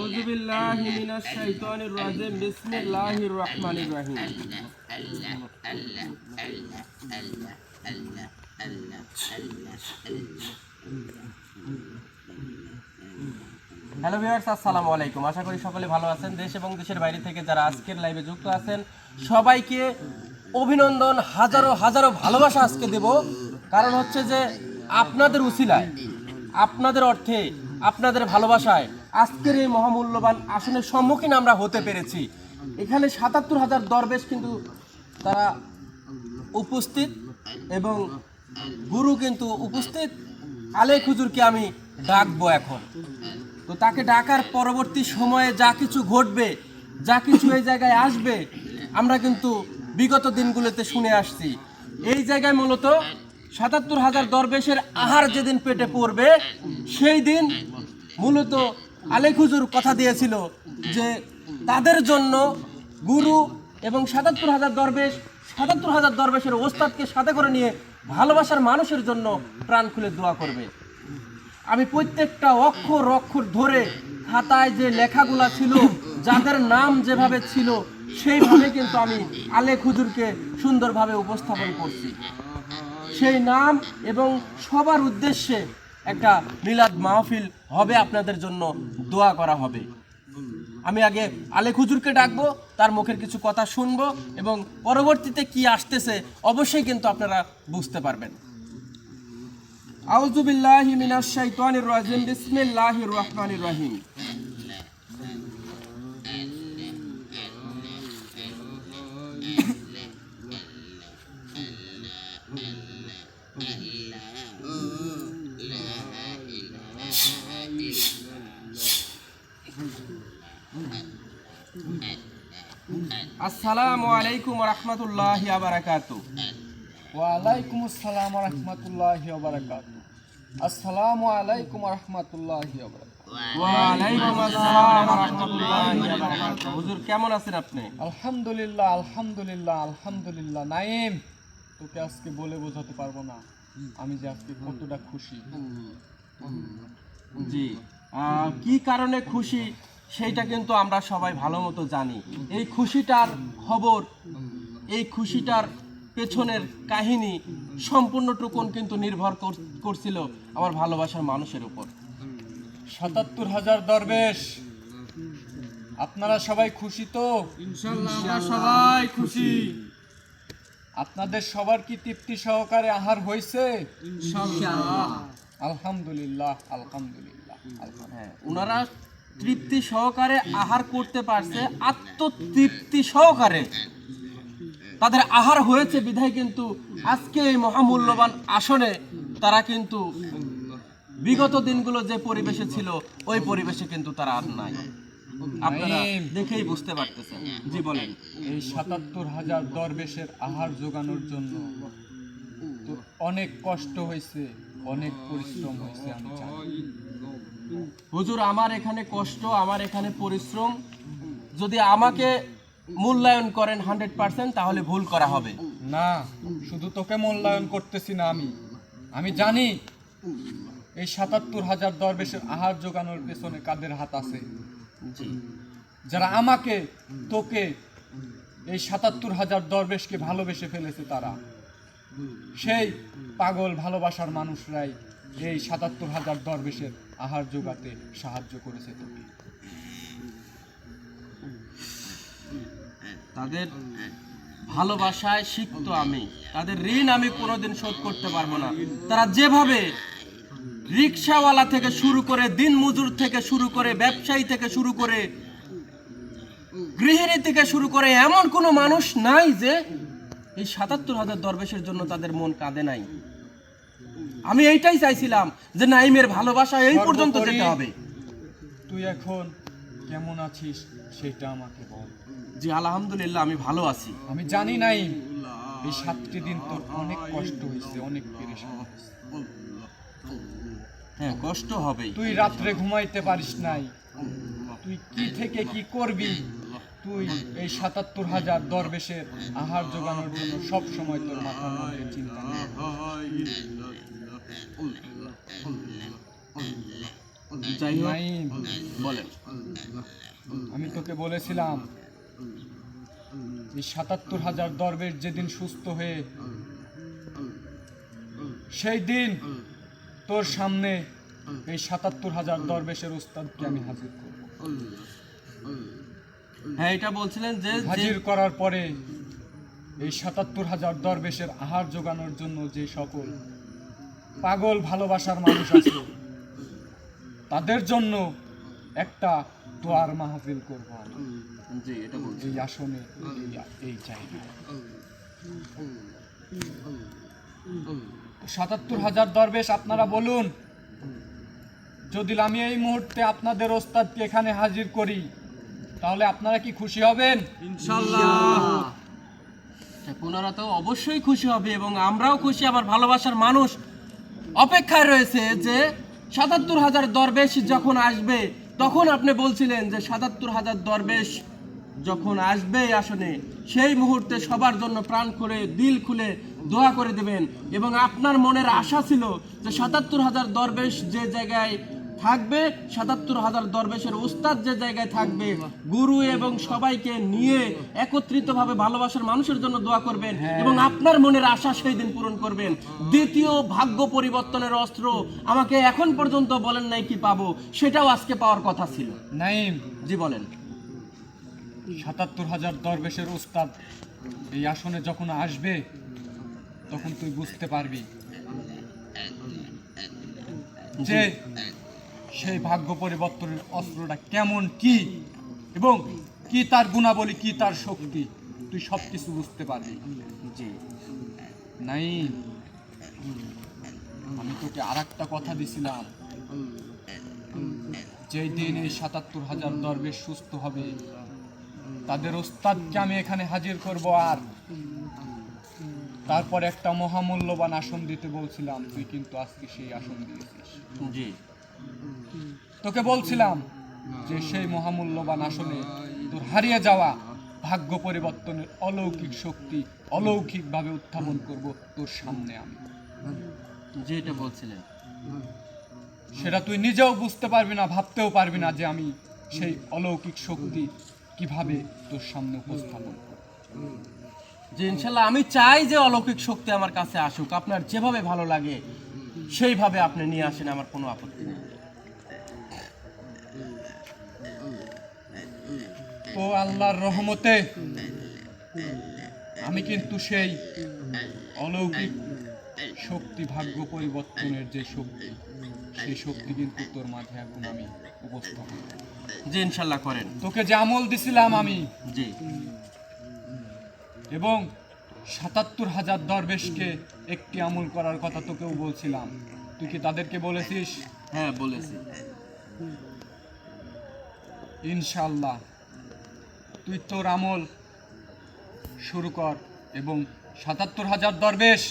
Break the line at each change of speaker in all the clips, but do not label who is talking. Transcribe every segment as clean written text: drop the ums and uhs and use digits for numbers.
আউযু বিল্লাহি মিনাশ শাইতানির রাজিম বিসমিল্লাহির রহমানির রহিম। হ্যালো ভিউয়ার্স, আসসালামু আলাইকুম। আশা করি সকলে ভালো আছেন। দেশ এবং দেশের বাইরে থেকে যারা আজকের লাইভে যুক্ত আছেন সবাইকে অভিনন্দন, হাজারো হাজারো ভালোবাসা আজকে দেব। কারণ হচ্ছে যে আপনাদের উসিলায়, আপনাদের অর্থে, আপনাদের ভালোবাসায় আজকের এই মহামূল্যবান আসনের সম্মুখীন আমরা হতে পেরেছি। এখানে ৭৭,০০০ দরবেশ কিন্তু তারা উপস্থিত এবং গুরু কিন্তু উপস্থিত। আলেখ হুজুরকে আমি ডাকবো এখন। তো তাকে ডাকার পরবর্তী সময়ে যা কিছু ঘটবে, যা কিছু এই জায়গায় আসবে, আমরা কিন্তু বিগত দিনগুলোতে শুনে আসছি। এই জায়গায় মূলত ৭৭,০০০ দরবেশের আহার যেদিন পেটে পড়বে সেই দিন মূলত আলেখ হুজুর কথা দিয়েছিল যে তাদের জন্য গুরু এবং ৭৭,০০০ দরবেশের ওস্তাদকে সাথে করে নিয়ে ভালোবাসার মানুষের জন্য প্রাণ খুলে দোয়া করবে। আমি প্রত্যেকটা অক্ষর অক্ষর ধরে খাতায় যে লেখাগুলা ছিল, যাদের নাম যেভাবে ছিল সেইভাবে কিন্তু আমি আলেখ হুজুরকে সুন্দরভাবে উপস্থাপন করছি। সেই নাম এবং সবার উদ্দেশ্যে একটা মিলাদ মাহফিল হবে, আপনাদের জন্য দোয়া করা হবে। আমি আগে আলেখ হুজুরকে ডাকবো, তার মুখের কিছু কথা শুনবো এবং পরবর্তীতে কি আসতেছে অবশ্যই কিন্তু আপনারা বুঝতে পারবেন। আউযু বিল্লাহি মিনাশ শাইতানির রাজিম বিসমিল্লাহির রহমানির রহিম। আসসালামু আলাইকুম ওয়া রাহমাতুল্লাহি ওয়া বারাকাতুহু।
ওয়ালাইকুম আসসালাম ওয়া রাহমাতুল্লাহি ওয়া বারাকাতুহু। আসসালামু আলাইকুম ওয়া রাহমাতুল্লাহি ওয়া বারাকাতুহু।
ওয়ালাইকুম আসসালাম ওয়া রাহমাতুল্লাহি ওয়া বারাকাতুহু। হুজুর কেমন আছেন আপনি?
আলহামদুলিল্লাহ, আলহামদুলিল্লাহ, আলহামদুলিল্লাহ। নাইম, তোকে আজকে বলে বোঝাতে পারবো না আমি যে আজকে কতটা খুশি।
জি, কি কারণে খুশি সেইটা কিন্তু আমরা সবাই ভালো মতো জানি। এই খুশিটার খবর, এই খুশিটার পেছনের কাহিনী সম্পূর্ণটুকুন কিন্তু নির্ভর করছিল আমার ভালোবাসার মানুষের উপর।
৭৭,০০০ দরবেশ, আপনারা সবাই খুশি তো?
ইনশাআল্লাহ আমরা সবাই খুশি।
আপনাদের সবার কি তৃপ্তি সহকারে আহার হয়েছে?
ইনশাআল্লাহ।
আলহামদুলিল্লাহ, আলহামদুলিল্লাহ, আলহামদুলিল্লাহ।
হ্যাঁ, ওনারা তৃপ্তি সহকারে আহার করতে পারছে, আত্মতৃপ্তি সহকারে তাদের আহার হয়েছে বিধায় কিন্তু আজকে এই মহামূল্যবান আসনে তারা কিন্তু বিগত দিনগুলো যে পরিবেশে ছিল ওই পরিবেশে কিন্তু তারা আর নাই। আপনারা দেখেই বুঝতে পারতেছেন। জি বলেন।
এই ৭৭,০০০ দরবেশের আহার জোগানোর জন্য তো অনেক কষ্ট হয়েছে, অনেক পরিশ্রম হয়েছে। আমি জানি
হুজুর, আমার এখানে কষ্ট, আমার এখানে পরিশ্রম যদি আমাকে মূল্যায়ন করেন 100% তাহলে ভুল করা হবে
না। শুধু তোকে মূল্যায়ন করতেছি না, আমি জানি এই ৭৭,০০০ দরবেশের আহার জোগানোর পেছনে কাদের হাত আছে।
জি,
যারা আমাকে, তোকে, এই ৭৭,০০০ দরবেশকে ভালোবেসে ফেলেছে, তারা সেই পাগল ভালোবাসার মানুষরাই এই ৭৭,০০০ দরবেশের আহার জোগাতে সাহায্য করেছে তোকে।
তাদের ভালোবাসায় সিক্ত আমি, তাদের ঋণ আমি কোনোদিন শোধ করতে পারবো না। তারা যেভাবে রিক্সাওয়ালা থেকে শুরু করে, দিন মজুর থেকে শুরু করে, ব্যবসায়ী থেকে শুরু করে, গৃহিণী থেকে শুরু করে, এমন কোনো মানুষ নাই যে এই ৭৭,০০০ দরবেশের জন্য তাদের মন কাঁদে নাই। আমি এইটাই চাইছিলাম যে নাইমের ভালোবাসা এই পর্যন্ত যেতে হবে।
তুই এখন কেমন আছিস সেটা আমাকে বল।
জি আলহামদুলিল্লাহ, আমি ভালো আছি।
আমি জানি নাই এই 7টি দিন তোর অনেক কষ্ট হয়েছে, অনেক পেরেশান হয়েছে।
হ্যাঁ, কষ্ট হবেই।
তুই রাত্রে ঘুমাইতে পারিস নাই, তুই কি থেকে কি করবি। তুই এই ৭৭,০০০ দরবেশের আহার জোগানোর জন্য সব সময় তোর মাথার মধ্যে চিন্তা নেই।
যাই হোক,
নাইম,
বলেন।
আমি তোকে বলেছিলাম এই ৭৭,০০০ দরবেশ যেদিন সুস্থ হয়ে সেই দিন তোর সামনে এই ৭৭,০০০ দরবেশের উস্তাদকে আমি হাজির করব।
হ্যাঁ, এটা বলছিলেন যে
হাজির করার পরে এই ৭৭,০০০ দরবেশের আহার জোগানোর জন্য যে সকল পাগল ভালোবাসার মানুষ আছে তাদের জন্য একটা দোয়ার মাহফিল করব আমি
জি, এটা বলছি।
এই আসনে এই জায়গায় ৭৭,০০০ দরবেশ আপনারা বলুন, যদি আমি এই মুহূর্তে আপনাদের ওস্তাদকে এখানে হাজির করি তাহলে আপনারা কি খুশি হবেন?
ওনারা তো অবশ্যই খুশি হবে এবং আমরাও খুশি। আমার ভালোবাসার মানুষ অপেক্ষায় রয়েছে যে ৭৭,০০০ দরবেশ যখন আসবে, তখন আপনি বলছিলেন যে ৭৭,০০০ দরবেশ যখন আসবে আসনে সেই মুহূর্তে সবার জন্য প্রাণ খুলে দিল খুলে দোয়া করে দেবেন। এবং আপনার মনের আশা ছিল যে ৭৭,০০০ দরবেশ যে জায়গায় থাকবে, ৭৭,০০০ দরবেশের উস্তাদ যে জায়গায় থাকবে, গুরু এবং সবাইকে নিয়ে একত্রিতভাবে ভালোবাসার মানুষের জন্য দোয়া করবেন এবং আপনার মনের আশা সেই দিন পূরণ করবেন। দ্বিতীয় ভাগ্য পরিবর্তনের অস্ত্র আমাকে এখন পর্যন্ত বলেন নাই কি পাবো, সেটাও আজকে পাওয়ার কথা ছিল।
নাইম,
জি বলেন।
৭৭,০০০ দরবেশের উস্তাদ এই আসনে যখন আসবে তখন তুই বুঝতে পারবি যে সেই ভাগ্য পরিবর্তনের অস্ত্রটা কেমন, কি এবং কি তার গুণাবলী, কি তার শক্তি, তুই সবকিছু বুঝতে পারবি।
জি
নাই, আমি তোকে আর একটা কথা দিছিলাম, যেই দিন এই ৭৭,০০০ দরবেশ সুস্থ হবে তাদের ওস্তাদকে আমি এখানে হাজির করব, আর তারপর একটা মহামূল্যবান আসন দিতে বলছিলাম, তুই কিন্তু আজকে সেই আসন দিয়েছিস।
জি,
তোকে বলছিলাম যে সেই মহামূল্যবান আসনে তোর হারিয়ে যাওয়া ভাগ্য পরিবর্তনের অলৌকিক শক্তি অলৌকিকভাবে উত্থাপন করব তোর সামনে আমি।
যেটা বলছিলেন
সেটা তুই নিজেও বুঝতে পারবি না, ভাবতেও পারবি না যে আমি সেই অলৌকিক শক্তি কিভাবে তোর সামনে উপস্থাপন করব।
যে ইনশাল্লাহ আমি চাই যে অলৌকিক শক্তি আমার কাছে আসুক, আপনার যেভাবে ভালো লাগে সেইভাবে আপনি নিয়ে আসেন, আমার কোনো আপত্তি নেই।
তো আল্লাহর রহমতে আমি কিন্তু সেই অলৌকিক শক্তি, ভাগ্য পরিবর্তনের যে শক্তি, সেই শক্তি কিন্তু তোর মাঝে এখন আমি উপস্থাপন করব।
জি ইনশাল্লাহ করেন।
তোকে যে আমল দিছিলাম আমি,
জি,
এবং ৭৭,০০০ দরবেশকে একটি আমল করার কথা তোকেও বলছিলাম, তুই কি তাদেরকে বলেছিস?
হ্যাঁ বলেছি।
ইনশাআল্লাহ তুই তোর আমল শুরু কর এবং ৭৭,০০০ দরবেশ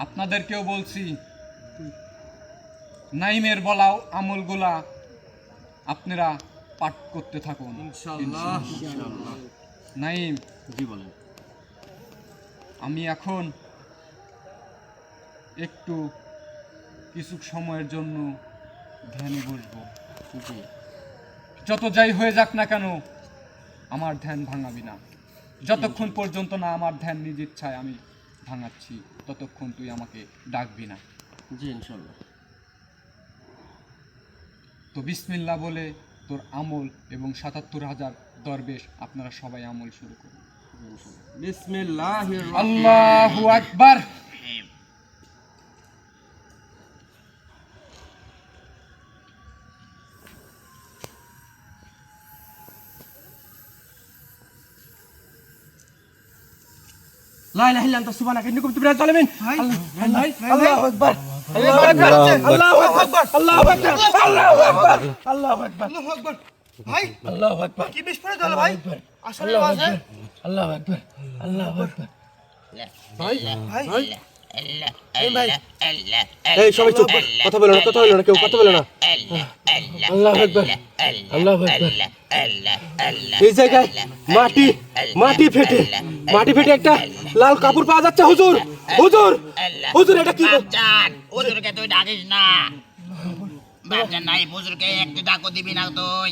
আপনাদেরকেও বলছি, নাইমের বলা আমলগুলা আপনারা পাঠ করতে থাকুন ইনশাআল্লাহ। নাইম,
জি বলেন।
আমি এখন একটু কিছু সময়ের জন্য ধ্যানে বসবো।
জি,
যত যাই হয়ে যাক না কেন আমার ধ্যান ভাঙাবি না। যতক্ষণ পর্যন্ত না আমার ধ্যান নিজ ইচ্ছায় আমি ভাঙাচ্ছি ততক্ষণ তুই আমাকে ডাকবি না।
জি ইনশাল্লাহ।
তো বিসমিল্লাহ বলে তোর আমল এবং ৭৭,০০০ দরবেশ আপনারা সবাই আমল শুরু করুন।
বিসমিল্লাহির
আল্লাহু আকবার।
লা ইলাহা ইল্লা আনতা সুবহানাকা ইন্নী কুনতু মিনাজ জালিমিন।
আল্লাহু আকবার আল্লাহু আকবার আল্লাহু আকবার আল্লাহু আকবার আল্লাহু আকবার আল্লাহু আকবার আল্লাহু আকবার ভাই আল্লাহু আকবার কি বিস্ফোরণ হলো ভাই আসলে বাজে আল্লাহু আকবার আল্লাহু আকবার ভাই ভাই এই ভাই
এই সবাই চুপ, কথা বলো না, কথা বলো না, কেউ কথা বলো না।
আল্লাহু আকবার আল্লাহু আকবার
এই জায়গায় মাটি ফেটে একটা লাল কাপড় পাওয়া যাচ্ছে। হুজুর হুজুর হুজুর, এটা কি?
বাপজান, হুজুরকে তুই ডাকিস না। বাপজান নাই, হুজুরকে একটু ডাকও দিবি না তুই?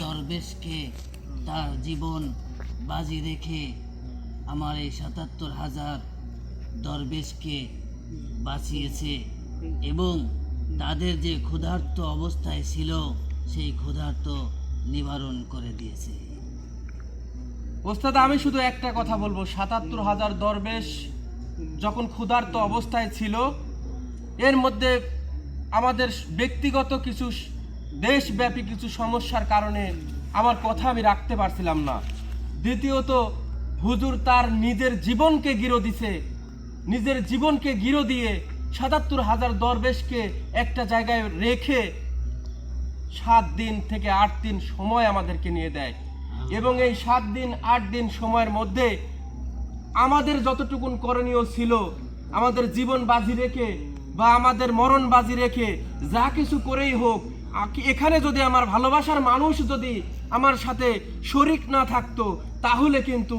দরবেশকে তার জীবন বাজি রেখে আমার এই ৭৭,০০০ দরবেশকে বাঁচিয়েছে এবং তাদের যে ক্ষুধার্ত অবস্থায় ছিল সেই ক্ষুধার্ত নিবারণ করে দিয়েছে।
ওস্তাদ, আমি শুধু একটা কথা বলবো, ৭৭,০০০ দরবেশ যখন ক্ষুধার্ত অবস্থায় ছিল, এর মধ্যে আমাদের ব্যক্তিগত কিছু দেশব্যাপী কিছু সমস্যার কারণে আমার কথা আমি রাখতে পারছিলাম না। দ্বিতীয়ত, হুজুর তার নিজের জীবনকে গিরো দিছে, নিজের জীবনকে গিরো দিয়ে ৭৭,০০০ দরবেশকে একটা জায়গায় রেখে 7 দিন থেকে 8 দিন সময় আমাদেরকে নিয়ে দেয় এবং এই 7 দিন 8 দিন সময়ের মধ্যে আমাদের যতটুকুন করণীয় ছিল, আমাদের জীবন বাজি রেখে বা আমাদের মরণ বাজি রেখে যা কিছু করেই হোক, এখানে যদি আমার ভালোবাসার মানুষ যদি আমার সাথে শরিক না থাকতো, তাহলে কিন্তু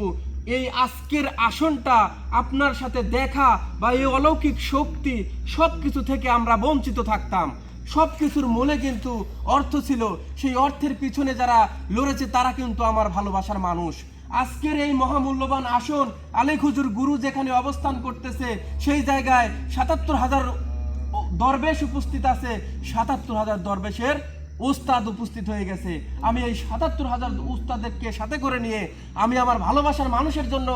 এই আজকের আসনটা আপনার সাথে দেখা বা এই অলৌকিক শক্তি সব কিছু থেকে আমরা বঞ্চিত থাকতাম। সব কিছুর মূলে কিন্তু অর্থ ছিল, সেই অর্থের পিছনে যারা লড়েছে তারা কিন্তু আমার ভালোবাসার মানুষ। আজকের এই মহামূল্যবান আসন আলেক হুজুর গুরু যেখানে অবস্থান করতেছে, সেই জায়গায় ৭৭,০০০ দরবেশ উপস্থিত আছে, ৭৭,০০০ দরবেশের উস্তাদ উপস্থিত হয়ে গেছে। আমি এই ৭৭,০০০ উস্তাদেরকে সাথে করে নিয়ে আমি আমার ভালোবাসার মানুষের জন্য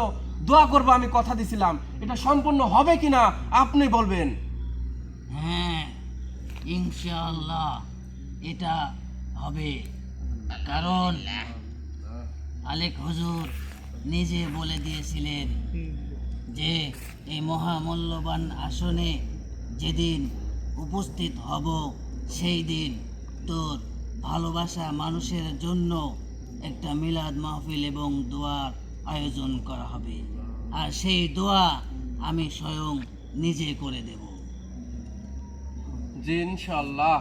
দোয়া করব, আমি কথা দিছিলাম। এটা সম্পূর্ণ হবে কিনা আপনি বলবেন।
হ্যাঁ, ইনশাআল্লাহ এটা হবে, কারণ আলেক হুজুর নিজে বলে দিয়েছিলেন যে এই মহামূল্যবান আসনে যেদিন উপস্থিত হব সেই দিন তোর ভালোবাসা মানুষের জন্য একটা মিলাদ মাহফিল এবং দোয়ার আয়োজন করা হবে, আর সেই দোয়া আমি স্বয়ং নিজে করে দেব।
জি ইনশাআল্লাহ।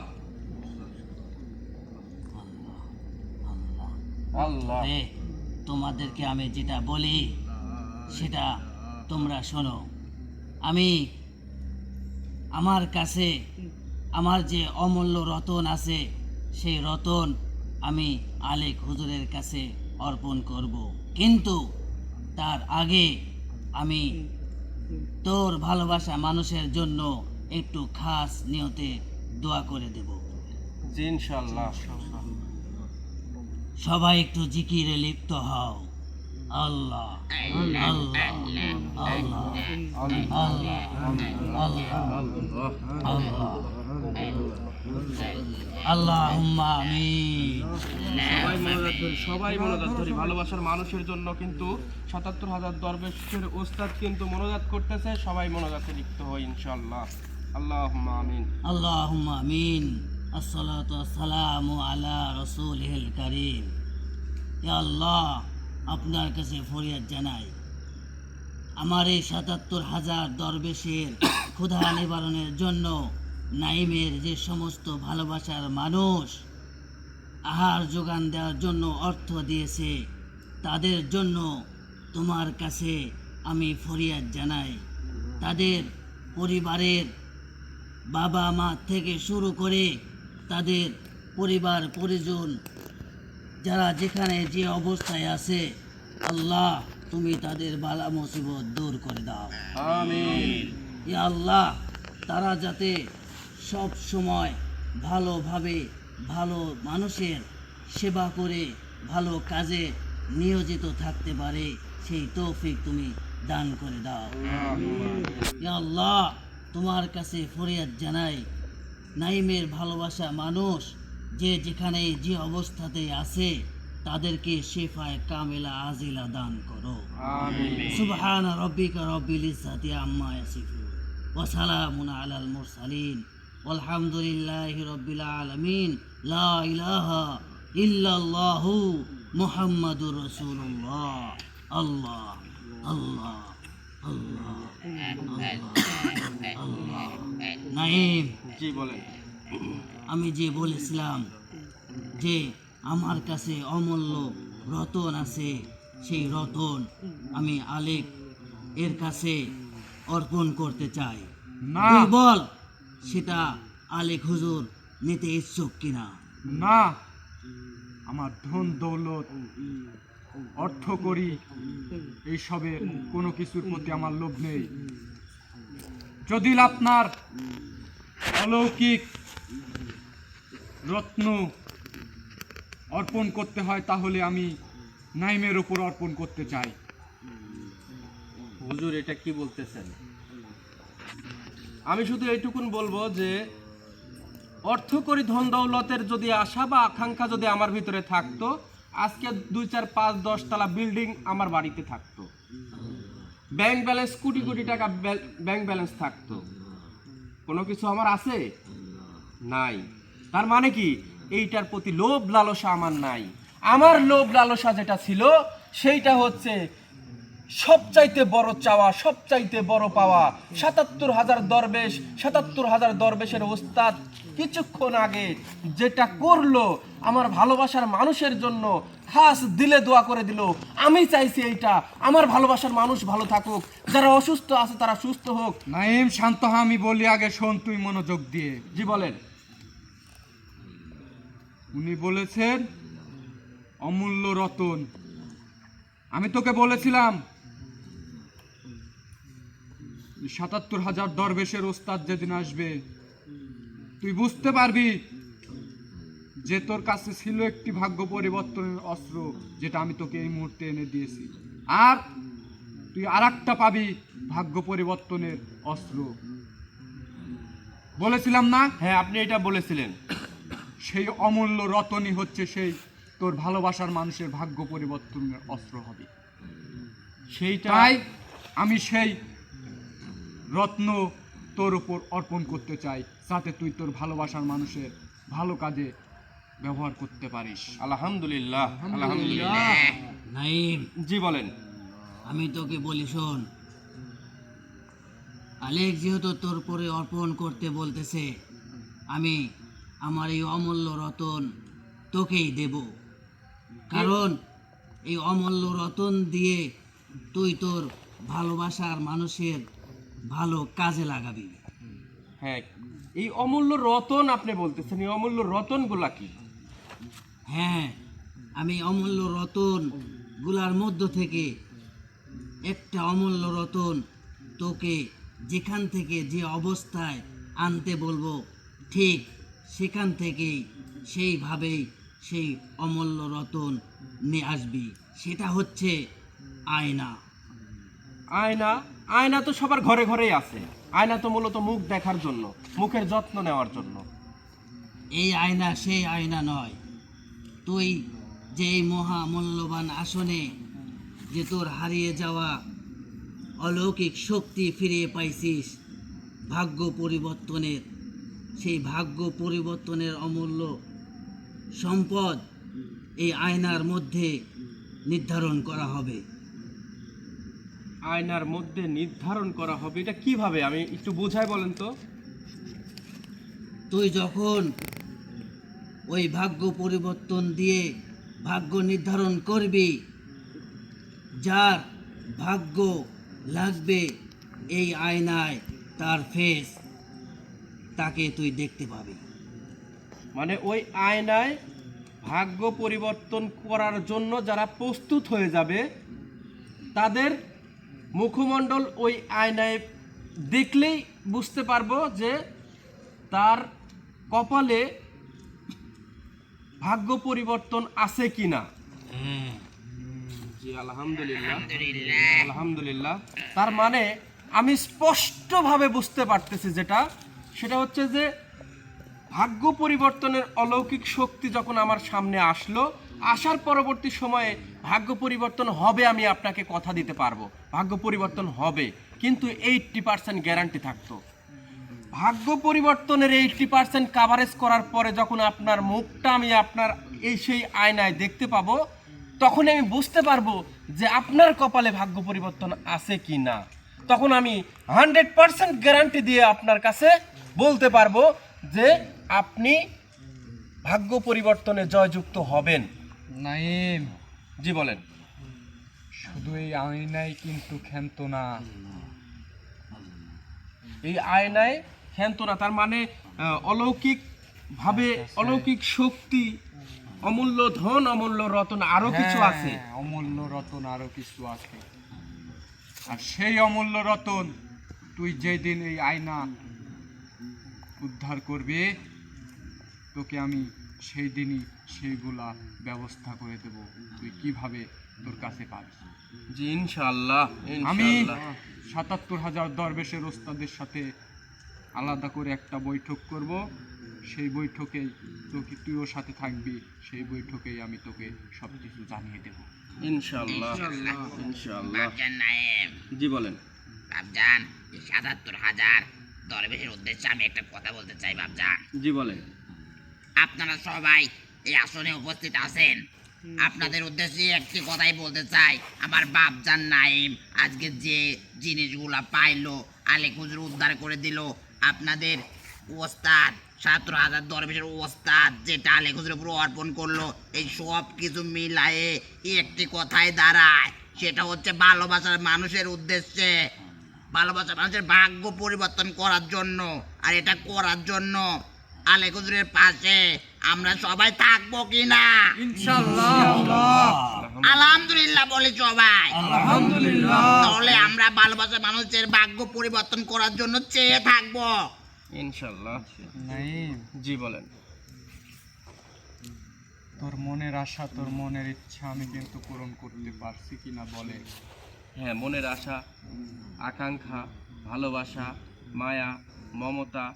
আল্লাহ,
এ, তোমাদেরকে আমি যেটা বলি সেটা তোমরা শোনো। আমার কাছে আমার যে অমূল্য রতন আছে, সেই রতন আমি আলেক হুজুরের কাছে অর্পণ করব, কিন্তু তার আগে আমি তোর ভালোবাসা মানুষের জন্য একটু খাস নিয়তে দোয়া করে দেব।
জি ইনশাআল্লাহ।
সবাই একটু জিকিরে লিপ্ত হও। আল্লাহ আল্লাহ আল্লাহ আল্লাহ আল্লাহ আল্লাহুম্মা আমিন।
সবাই মনোজাত ধরি ভালোবাসার মানুষের জন্য কিন্তু ৭৭,০০০ দরবেশের ওস্তাদ কিন্তু মনোজাত করতেছে। সবাই মনোজাতে লিপ্ত হয় ইনশাআল্লাহ। আল্লাহুম্মা আমিন।
আল্লাহুম্মা আমিন। আসসালাতু ওয়াসসালামু আলা রাসূলিল কারীম। ইয়া আল্লাহ, আপনার কাছে ফরিয়াদ জানাই, আমার এই ৭৭,০০০ দরবেশের ক্ষুধা নিবারণের জন্য নাইমের যে সমস্ত ভালোবাসার মানুষ আহার যোগান দেওয়ার জন্য অর্থ দিয়েছে, তাদের জন্য তোমার কাছে আমি ফরিয়াদ জানাই। তাদের পরিবারের বাবা মা থেকে শুরু করে তাদের পরিবার পরিজন যারা যেখানে যে অবস্থায় আছে, আল্লাহ তুমি তাদের বালা মুসিবত দূর করে দাও।
আমিন।
ইয়া আল্লাহ, তারা যাতে সব সময় ভালোভাবে ভালো মানুষের সেবা করে ভালো কাজে নিয়োজিত থাকতে পারে, সেই তৌফিক তুমি দান করে দাও। ইয়া আল্লাহ, তোমার কাছে ফরিয়াদ জানাই, নাইমের ভালোবাসা মানুষ যে যেখানে যে অবস্থাতে আছে তাদেরকে শিফায়ে কামিলা আজিলা দান করো। সুবহান রাব্বিকা রাব্বিল ইজ্জাতি আম্মা ইয়াসিফুন ওয়া সালামুন আলাল মুরসালিন ওয়ালহামদুলিল্লাহি রাব্বিল আলামিন। লা ইলাহা ইল্লাল্লাহু মুহাম্মাদুর রাসূলুল্লাহ। আল্লাহ আল্লাহ আল্লাহ আল্লাহ। নাইম,
জি বলেন।
আমি যে বলেছিলাম যে আমার কাছে অমূল্য রতন আছে, সেই রতন আমি আলেক এর কাছে অর্পণ করতে চাই।
না।
তুই বল সেটা আলেক হুজুর নিতে ইচ্ছুক কিনা?
না, আমার ধন দৌলত অর্থ করি এইসবের কোনো কিছুর প্রতি আমার লোভ নেই। যদি আপনার অলৌকিক রত্ন অর্পণ করতে হয় তাহলে আমি নাইমের উপর অর্পণ করতে চাই।
হুজুর এটা কি বলতেছেন? আমি শুধু এইটুকুন বলবো যে অর্থ করি ধন দৌলতের যদি আশা বা আকাঙ্ক্ষা যদি আমার ভিতরে থাকতো, আজকে 2, 4, 5, 10 তলা বিল্ডিং আমার বাড়িতে থাকতো, ব্যাংক ব্যালেন্স কোটি কোটি টাকা ব্যাংক ব্যালেন্স থাকতো। কোনো কিছু আমার আছে? নাই। তার মানে কি এইটার প্রতি লোভ লালসা আমার নাই। আমার লোভ লালসা যেটা ছিল সেইটা হচ্ছে সবচাইতে বড় চাওয়া, সবচাইতে বড় পাওয়া। ৭৭,০০০ দরবেশ, ৭৭,০০০ দরবেশের ওস্তাদ কিছুক্ষণ আগে যেটা করলো আমার ভালোবাসার মানুষের জন্য, খাস দিলে দোয়া করে দিল। আমি চাইছি এইটা, আমার ভালোবাসার মানুষ ভালো থাকুক, যারা অসুস্থ আছে তারা সুস্থ হোক।
নাইম শান্ত হ, আমি বলি আগে শোন তুই মনোযোগ দিয়ে।
জি বলেন।
উনি বলেছেন অমূল্য রতন। আমি তোকে বলেছিলাম ৭৭,০০০ দরবেশের ওস্তাদ যেদিন আসবে তুই বুঝতে পারবি যে তোর কাছে ছিল একটি ভাগ্য পরিবর্তনের অস্ত্র, যেটা আমি তোকে এই মুহূর্তে এনে দিয়েছি, আর তুই আরেকটা পাবি ভাগ্য পরিবর্তনের অস্ত্র। বলেছিলাম না?
হ্যাঁ, আপনি এটা বলেছিলেন।
সেই অমূল্য রতনই হচ্ছে সেই তোর ভালোবাসার মানুষের ভাগ্য পরিবর্তনের অস্ত্র হবে।
সেইটা
তাই আমি সেই রত্ন তোর উপর অর্পণ করতে চাই, যাতে তুই তোর ভালোবাসার মানুষের ভালো কাজে ব্যবহার করতে পারিস।
আলহামদুলিল্লাহ, আলহামদুলিল্লাহ।
নাইম,
জি বলেন।
আমি তোকে বলি শোন, আলেক যেহেতু তোর পরে অর্পণ করতে বলতেছে, আমি আমার এই অমূল্য রতন তোকেই দেব। কারণ এই অমূল্য রতন দিয়ে তুই তোর ভালোবাসার মানুষের ভালো কাজে লাগাবি।
হ্যাঁ, এই অমূল্য রতন আপনি বলতেছেন, এই অমূল্য রতনগুলা কি?
হ্যাঁ, আমি অমূল্য রতন গুলার মধ্য থেকে একটা অমূল্য রতন তোকে যেখান থেকে যে অবস্থায় আনতে বলবো ঠিক সেখান থেকেই সেইভাবেই সেই অমূল্য রতন নিয়ে আসবি। সেটা হচ্ছে আয়না।
আয়না? আয়না তো সবার ঘরে ঘরেই আছে। আয়না তো মূলত মুখ দেখার জন্য, মুখের যত্ন নেওয়ার জন্য।
এই আয়না সেই আয়না নয়। তুই যে এই মহামূল্যবান আসনে যে তোর হারিয়ে যাওয়া অলৌকিক শক্তি ফিরিয়ে পাইছিস ভাগ্য পরিবর্তনের, সেই ভাগ্য পরিবর্তনের অমূল্য সম্পদ এই আয়নার মধ্যে নির্ধারণ করা হবে।
আয়নার মধ্যে নির্ধারণ করা হবে? এটা কিভাবে, আমি একটু বোঝাই বলেন তো।
তুই যখন ওই ভাগ্য পরিবর্তন দিয়ে ভাগ্য নির্ধারণ করবি, যার ভাগ্য লাগবে এই আয়নায় তার ফেস, তাকে তুই দেখতে পাবি।
মানে ওই আয়নায় ভাগ্য পরিবর্তন করার জন্য যারা প্রস্তুত হয়ে যাবে তাদের মুখমণ্ডল ওই আয়নায় দেখলেই বুঝতে পারবো যে তার কপালে ভাগ্য পরিবর্তন আছে কিনা। জি আলহামদুলিল্লাহ, আলহামদুলিল্লাহ। তার মানে আমি স্পষ্টভাবে বুঝতে পারতেছি সেটা হচ্ছে যে ভাগ্য পরিবর্তনের অলৌকিক শক্তি যখন আমার সামনে আসলো, আসার পরবর্তী সময়ে ভাগ্য পরিবর্তন হবে, আমি আপনাকে কথা দিতে পারবো ভাগ্য পরিবর্তন হবে, কিন্তু 80% গ্যারান্টি থাকতো। ভাগ্য পরিবর্তনের 80% কাভারেজ করার পরে যখন আপনার মুখটা আমি আপনার সেই আয়নায় দেখতে পাবো, তখন আমি বুঝতে পারবো যে আপনার কপালে ভাগ্য পরিবর্তন আছে কি না। তখন আমি 100% গ্যারান্টি দিয়ে আপনার কাছে বলতে পারবো যে আপনি ভাগ্য পরিবর্তনে জয়যুক্ত হবেন।
নাইম,
জি বলেন।
শুধু এই আয়নাই কিন্তু ক্ষান্ত না।
এই আয়নায় ক্ষান্ত না, তার মানে অলৌকিক ভাবে অলৌকিক শক্তি অমূল্য ধন, অমূল্য রতন আরো কিছু
হ্যাঁ,
আছে।
অমূল্য রতন আরো কিছু আছে। আর সেই অমূল্য রতন তুই যেদিন এই আয়না উদ্ধার করবি, তোকে আমি সেই দিনই সেইগুলা ব্যবস্থা করে দেব। তুই কিভাবে তোর কাছে পাবি।
জি ইনশাআল্লাহ,
আমি
ইনশাআল্লাহ।
৭৭,০০০ দরবেশের ওস্তাদের সাথে আলাদা করে একটা বৈঠক করব। সেই বৈঠকেই তোকে, তুইও সাথে থাকবি, সেই বৈঠকেই আমি তোকে সব কিছু জানিয়ে দেব।
ইনশাআল্লাহ, ইনশাআল্লাহ।
বাপজান নায়েম,
জি বলেন।
বাপজান, এই ৭৭,০০০ দরবেশের উদ্দেশ্যে আমি একটা কথা বলতে চাই বাপজান।
জি বলেন।
আপনারা সবাই এই আসনে উপস্থিত আছেন, আপনাদের উদ্দেশ্যে একটি কথাই বলতে চাই। আমার বাপজান নাইম আজকে যে জিনিসগুলা পাইলো, আলেক হুজুর উদ্ধার করে দিল, আপনাদের ওস্তাদ ৭৭,০০০ দরবেশের ওস্তাদ যেটা আলেক হুজুরের উপর অর্পণ করলো, এই সব কিছু মিলায়ে একটি কথাই দাঁড়ায়, সেটা হচ্ছে ভালোবাসার মানুষের উদ্দেশ্যে, ভালোবাসার মানুষের ভাগ্য পরিবর্তন করার জন্য। আর এটা করার জন্য আলেক হুজুরের পাশে আমরা সবাই থাকবো কিনা? আলহামদুলিল্লাহ বলি সবাই। তাহলে আমরা ভালোবাসার মানুষের ভাগ্য পরিবর্তন করার জন্য চেয়ে থাকবো।
ইনশাআল্লাহ।
নাইম,
জি বলেন।
তোর মনের আশা, তোর মনের ইচ্ছা আমি কিন্তু পূরণ করতে পারছি কিনা বলে।
হ্যাঁ, মনের আশা, আকাঙ্ক্ষা, ভালোবাসা, মায়া, মমতা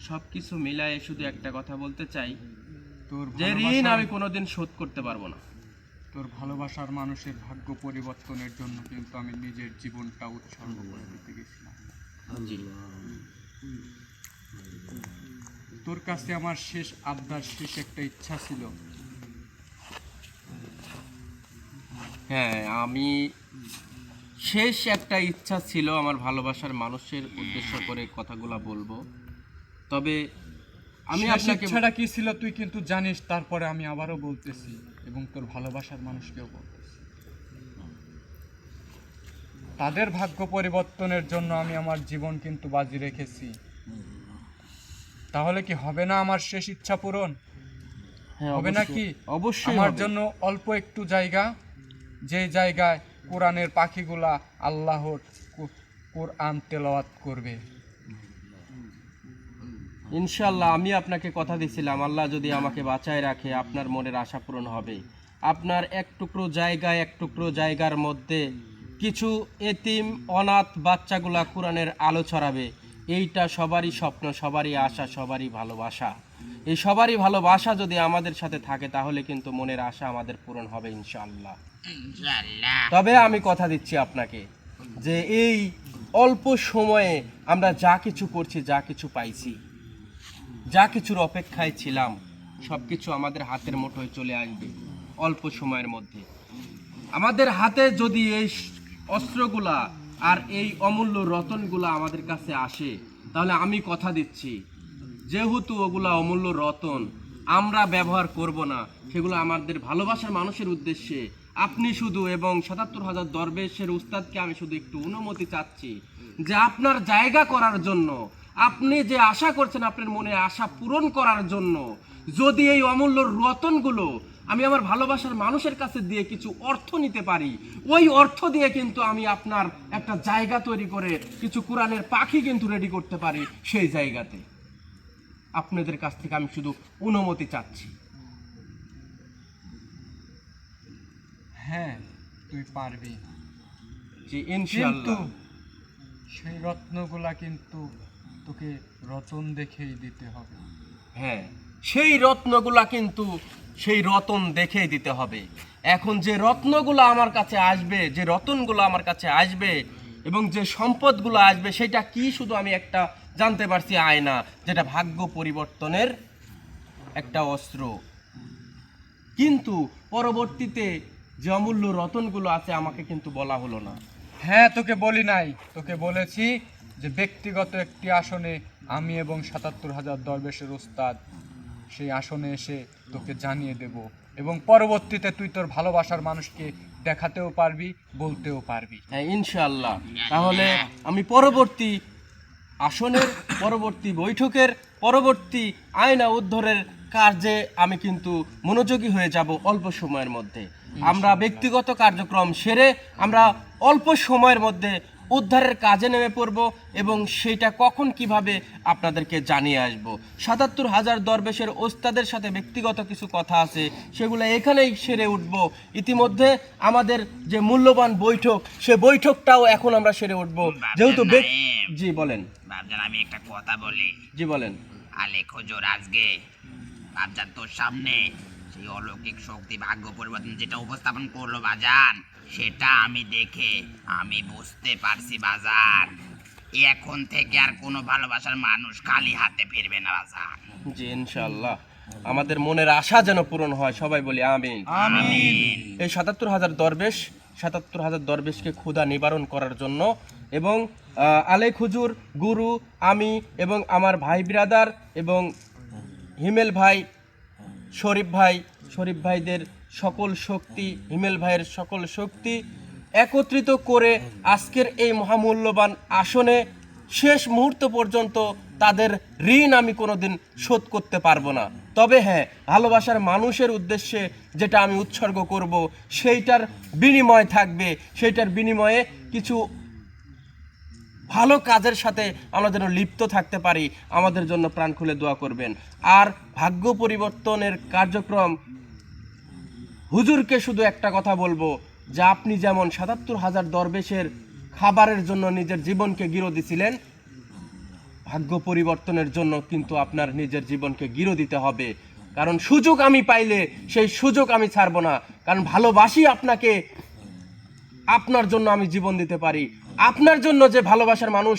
সবকিছু মিলায়ে শুধু একটা কথা বলতে চাই,
তোর
যে ঋণ
ভালোবাসার-
আমি কোনোদিন শোধ করতে পারবো না।
তোর ভালোবাসার মানুষের ভাগ্য পরিবর্তনের জন্য কিন্তু আমি নিজের জীবনটা উৎসর্গ করে দিতে গেছিলাম।
জি।
তোর কাছে আমার শেষ আবদার, শেষ একটা ইচ্ছা ছিল।
হ্যাঁ, আমি শেষ একটা ইচ্ছা ছিল আমার ভালোবাসার মানুষের উদ্দেশ্য করে কথাগুলা বলবো। তবে আমি
শেষ
আপনাকে
ইচ্ছাটা কি ছিল তুই কিন্তু জানিস, তারপরে আমি আবারও বলতেছি এবং তোর ভালোবাসার মানুষকেও বলতেছি। তাদের ভাগ্য পরিবর্তনের জন্য আমি আমার জীবন কিন্তু বাজি রেখেছি। তাহলে কি হবে না আমার শেষ ইচ্ছা পূরণ?
হ্যাঁ,
হবে
অবশ্যই-
নাকি?
অবশ্যই
আমার
হবে।
জন্য অল্প একটু জায়গা, যে জায়গায় কোরআনের পাখিগুলা আল্লাহর কোরআন তেলাওয়াত করবে।
ইনশাআল্লাহ, আমি আপনাকে কথা দিছিলাম, আল্লাহ যদি আমাকে বাঁচায় রাখে আপনার মনের আশা পূরণ হবে। আপনার এক টুকরো জায়গার মধ্যে কিছু এতিম অনাথ বাচ্চাগুলা কোরআনের আলো ছড়াবে। এইটা সবারই স্বপ্ন, সবারই আশা, সবারই ভালোবাসা। এই সবারই ভালোবাসা যদি আমাদের সাথে থাকে তাহলে কিন্তু মনের আশা আমাদের পূরণ হবে ইনশাআল্লাহ।
ইনশাআল্লাহ।
তবে আমি কথা দিচ্ছি আপনাকে যে এই অল্প সময়ে আমরা যা কিছু করছি, যা কিছু পাইছি, যা কিছুর অপেক্ষায় ছিলাম, সব কিছু আমাদের হাতের মুঠোয় চলে আসবে অল্প সময়ের মধ্যে। আমাদের হাতে যদি এই অস্ত্রগুলা আর এই অমূল্য রতনগুলা আমাদের কাছে আসে, তাহলে আমি কথা দিচ্ছি যেহেতু ওগুলা অমূল্য রতন আমরা ব্যবহার করব না, সেগুলো আমাদের ভালোবাসার মানুষের উদ্দেশ্যে আপনি শুধু এবং ৭৭,০০০ দরবেশের উস্তাদকে আমি শুধু একটু অনুমতি চাচ্ছি যে আপনার জায়গা করার জন্য, আপনি যে আশা করছেন আপনার মনে আশা পূরণ করার জন্য যদি এই অমূল্য রতনগুলো আমি আমার ভালোবাসার মানুষের কাছে দিয়ে কিছু অর্থ নিতে পারি, ওই অর্থ দিয়ে কিন্তু আমি আপনার একটা জায়গা তৈরি করে কিছু কোরআনের পাখি কিন্তু রেডি করতে পারি। সেই জায়গাতে আপনাদের কাছ থেকে আমি শুধু অনুমতি চাচ্ছি।
হ্যাঁ, তুই পারবি,
জি
কিন্তু
ইনশাআল্লাহ।
সেই রত্নগুলা কিন্তু তোকে রতন দেখেই দিতে হবে।
হ্যাঁ, সেই রত্নগুলা কিন্তু সেই রতন দেখেই দিতে হবে। এখন যে রত্নগুলো আমার কাছে আসবে, যে রতনগুলো আমার কাছে আসবে এবং যে সম্পদগুলো আসবে সেটা কি শুধু আমি একটা জানতে পারছি, আয়না, যেটা ভাগ্য পরিবর্তনের একটা অস্ত্র। কিন্তু পরবর্তীতে যে অমূল্য রতনগুলো আছে আমাকে কিন্তু বলা হলো না।
হ্যাঁ, তোকে বলি নাই, তোকে বলেছি যে ব্যক্তিগত একটি আসনে আমি এবং ৭৭,০০০ দরবেশের উস্তাদ সেই আসনে এসে তোকে জানিয়ে দেব এবং পরবর্তীতে তুই তোর ভালোবাসার মানুষকে দেখাতেও পারবি, বলতেও পারবি।
হ্যাঁ ইনশাআল্লাহ। তাহলে আমি পরবর্তী আসনের, পরবর্তী বৈঠকের, পরবর্তী আয়না উদ্ধারের কাজে আমি কিন্তু মনোযোগী হয়ে যাব অল্প সময়ের মধ্যে। আমরা ব্যক্তিগত কার্যক্রম সেরে আমরা অল্প সময়ের মধ্যে উদ্ধারের কাজে নেমে পড়ব এবং সেটা কখন কিভাবে আপনাদেরকে জানিয়ে আসব। ৭৭,০০০ দরবেশের ওস্তাদের সাথে ব্যক্তিগত কিছু কথা আছে, সেগুলো এখানেই সেরে উঠব। ইতিমধ্যে আমাদের যে মূল্যবান বৈঠক, সে বৈঠকটাও এখন আমরা সেরে উঠব, যেহেতু জি বলেন
বাপজান আমি একটা কথা বলি।
জি বলেন।
আলেক হুজুর আজকে বাপজান তোর সামনে সেই অলৌকিক শক্তি ভাগ্য পরিবর্তন যেটা উপস্থাপন করলো বাজান, সেটা আমি দেখে আমি বুঝতে পারছি বাজান, এখন থেকে আর কোনো ভালোবাসার মানুষ খালি হাতে ফিরবে না বাজান।
জি ইনশাআল্লাহ, আমাদের মনের আশা যেন পূরণ হয়, সবাই বলি আমিন।
আমিন।
এই ৭৭,০০০ দরবেশকে ক্ষুধা নিবারণ করার জন্য এবং আলেক হুজুর, গুরু, আমি এবং আমার ভাই বিরাদার এবং হিমেল ভাই, শরীফ ভাইদের সকল শক্তি, হিমেল ভাইয়ের সকল শক্তি একত্রিত করে আজকের এই মহামূল্যবান আসনে শেষ মুহূর্ত পর্যন্ত তাদের ঋণ আমি কোনোদিন শোধ করতে পারবো না। তবে হ্যাঁ, ভালোবাসার মানুষের উদ্দেশ্যে যেটা আমি উৎসর্গ করব, সেইটার বিনিময় থাকবে, সেইটার বিনিময়ে কিছু ভালো কাজের সাথে আমরা যেন লিপ্ত থাকতে পারি, আমাদের জন্য প্রাণ খুলে দোয়া করবেন। আর ভাগ্য পরিবর্তনের কার্যক্রম, হুজুরকে শুধু একটা কথা বলবো যে আপনি যেমন ৭৭,০০০ দরবেশের খাবারের জন্য নিজের জীবনকে গিরো দিছিলেন, ভাগ্য পরিবর্তনের জন্য কিন্তু আপনার নিজের জীবনকে গিরো দিতে হবে। কারণ সুযোগ আমি পাইলে সেই সুযোগ আমি ছাড়বো না, কারণ ভালোবাসি আপনাকে, আপনার জন্য আমি জীবন দিতে পারি। আপনার জন্য যে ভালোবাসার মানুষ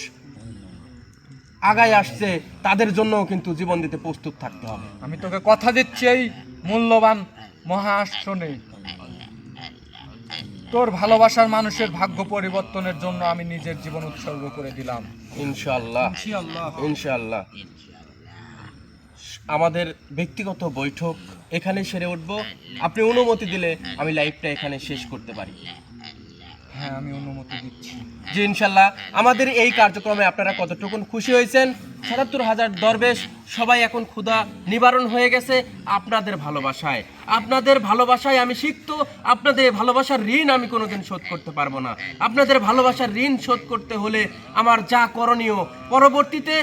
আগায় আসছে, তাদের জন্যও কিন্তু জীবন দিতে প্রস্তুত থাকতে হবে।
আমি তোকে কথা দিচ্ছি, এই মূল্যবান মহাসনে তোর ভালোবাসার মানুষের ভাগ্য পরিবর্তনের জন্য আমি নিজের জীবন উৎসর্গ করে দিলাম।
ইনশাআল্লাহ ইনশাআল্লাহ। আমাদের ব্যক্তিগত বৈঠক এখানে সেরে উঠবো। আপনি অনুমতি দিলে আমি লাইভটা এখানে শেষ করতে পারি।
হ্যাঁ, আমি অনুমতি দিচ্ছি।
জি ইনশাআল্লাহ। আমাদের এই কার্যক্রমে আপনারা কতটুকু খুশি হয়েছেন? ৭৭,০০০ দরবেশ সবাই এখন ক্ষুধা নিবারণ হয়ে গেছে আপনাদের ভালোবাসায়। আপনাদের ভালোবাসায় আমি সিক্ত, আপনাদের ভালোবাসার ঋণ আমি কোনোদিন শোধ করতে পারবো না। আপনাদের ভালোবাসার ঋণ শোধ করতে হলে আমার যা করণীয়, পরবর্তীতে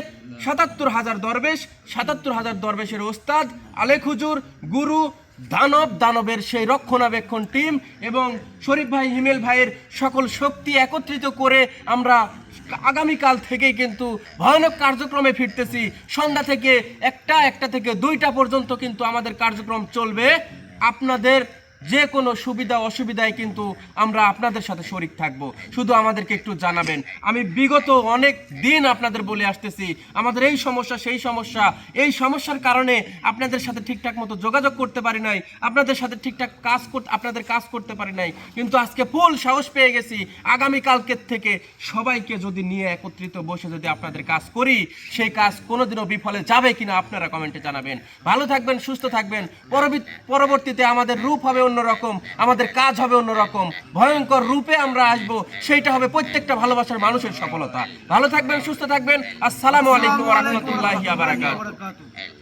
৭৭,০০০ দরবেশ, ৭৭,০০০ দরবেশের ওস্তাদ, আলেক হুজুর, গুরু, দানবের সেই রক্ষণাবেক্ষণ টিম এবং শরীফ ভাই, হিমেল ভাইয়ের সকল শক্তি একত্রিত করে আমরা আগামীকাল থেকেই কিন্তু ভয়ানক কার্যক্রমে ফিরতেছি। সন্ধ্যা থেকে একটা থেকে 2টা পর্যন্ত কিন্তু আমাদের কার্যক্রম চলবে। আপনাদের যে কোনো সুবিধা অসুবিধায় কিন্তু আমরা আপনাদের সাথে শরিক থাকব, শুধু আমাদেরকে একটু জানাবেন। আমি বিগত অনেক দিন আপনাদের বলে আসতেছি আমাদের এই সমস্যা সেই সমস্যা, এই সমস্যার কারণে আপনাদের সাথে ঠিকঠাক মতো যোগাযোগ করতে পারি নাই, আপনাদের সাথে ঠিকঠাক আপনাদের কাজ করতে পারি নাই। কিন্তু আজকে ফুল সাহস পেয়ে গেছি, আগামীকালকের থেকে সবাইকে যদি নিয়ে একত্রিত বসে যদি আপনাদের কাজ করি, সেই কাজ কোনোদিনও বিফলে যাবে কিনা আপনারা কমেন্টে জানাবেন। ভালো থাকবেন, সুস্থ থাকবেন। পরবর্তীতে আমাদের রূপ হবে অন্যরকম, আমাদের কাজ হবে অন্যরকম, ভয়ঙ্কর রূপে আমরা আসব, সেইটা হবে প্রত্যেকটা ভালোবাসার মানুষের সফলতা। ভালো থাকবেন, সুস্থ থাকবেন। আসসালামু আলাইকুম ওয়া রাহমাতুল্লাহি ওয়া বারাকাতুহু।